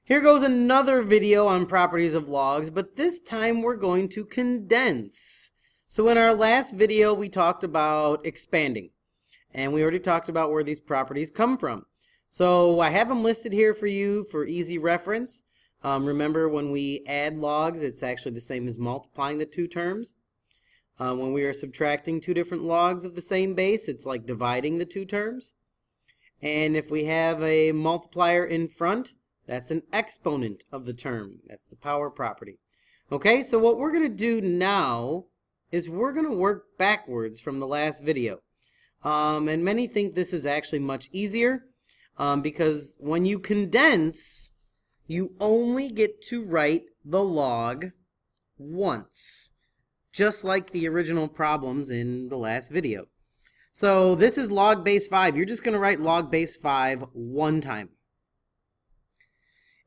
Here goes another video on properties of logs, but this time we're going to condense. So in our last video we talked about expanding, and we already talked about where these properties come from. So I have them listed here for you for easy reference. Remember, when we add logs, it's actually the same as multiplying the two terms. When we are subtracting two different logs of the same base, it's like dividing the two terms. And if we have a multiplier in front, that's an exponent of the term. That's the power property. Okay, so what we're going to do now is we're going to work backwards from the last video. And many think this is actually much easier because when you condense, you only get to write the log once, just like the original problems in the last video. So this is log base 5. You're just going to write log base 5 one time.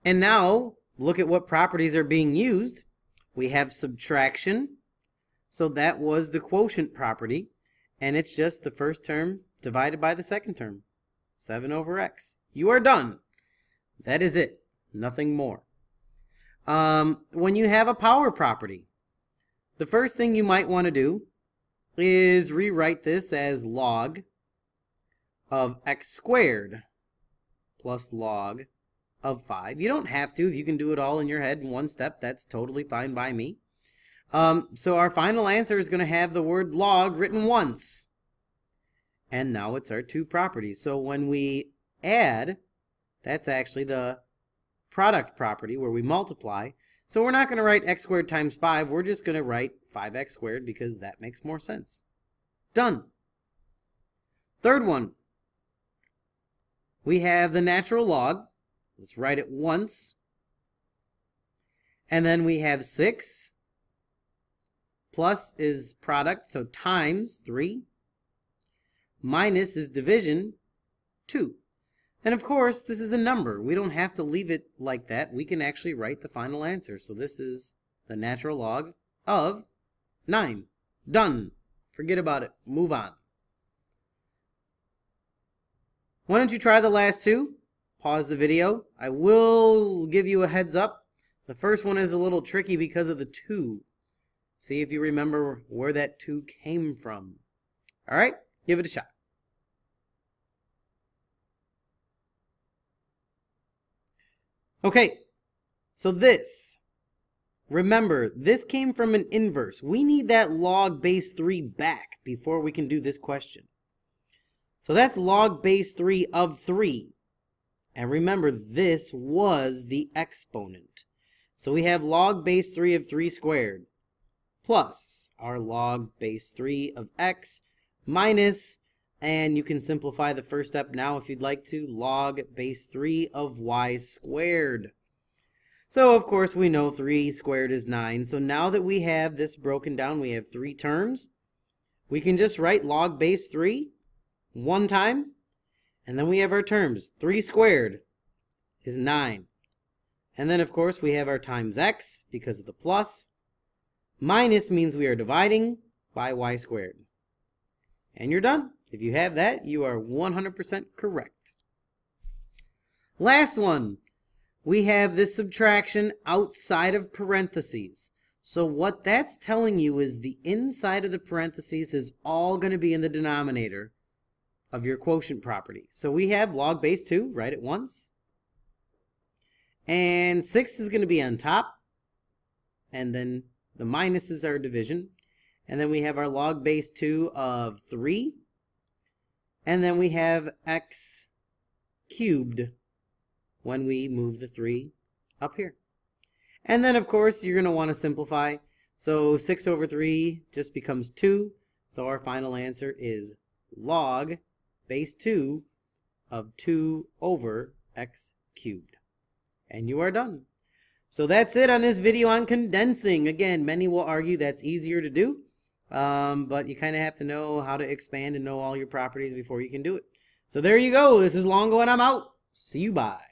And now, look at what properties are being used. We have subtraction. So that was the quotient property. And it's just the first term divided by the second term. 7 over x. You are done. That is it. Nothing more. When you have a power property, the first thing you might want to do is rewrite this as log of x squared plus log of 5. You don't have to. If you can do it all in your head in one step, that's totally fine by me. So our final answer is going to have the word log written once. And now it's our two properties. So when we add, that's actually the product property where we multiply. So we're not going to write x squared times 5. We're just going to write 5x squared because that makes more sense. Done. Third one. We have the natural log. Let's write it once. And then we have 6. Plus is product, so times 3. Minus is division, 2. And of course, this is a number. We don't have to leave it like that. We can actually write the final answer. So this is the natural log of 9. Done. Forget about it. Move on. Why don't you try the last two? Pause the video. I will give you a heads up. The first one is a little tricky because of the 2. See if you remember where that 2 came from. All right, give it a shot. Okay, so this, remember, this came from an inverse. We need that log base 3 back before we can do this question. So that's log base 3 of 3. And remember, this was the exponent. So we have log base 3 of 3 squared plus our log base 3 of x minus, and you can simplify the first step now if you'd like to, log base 3 of y squared. So of course we know 3 squared is 9. So now that we have this broken down, we have 3 terms. We can just write log base 3 one time. And then we have our terms. 3 squared is 9. And then of course we have our times x because of the plus. Minus means we are dividing by y squared. And you're done. If you have that, you are 100% correct. Last one. We have this subtraction outside of parentheses. So what that's telling you is the inside of the parentheses is all going to be in the denominator of your quotient property. So we have log base 2, write it once. And 6 is going to be on top. And then the minus is our division. And then we have our log base 2 of 3. And then we have x cubed when we move the 3 up here. And then, of course, you're going to want to simplify. So 6 over 3 just becomes 2. So our final answer is log base 2 of 2 over x cubed. And you are done. So that's it on this video on condensing. Again, many will argue that's easier to do, but you kind of have to know how to expand and know all your properties before you can do it. So there you go. This is Longo and I'm out. See you, bye.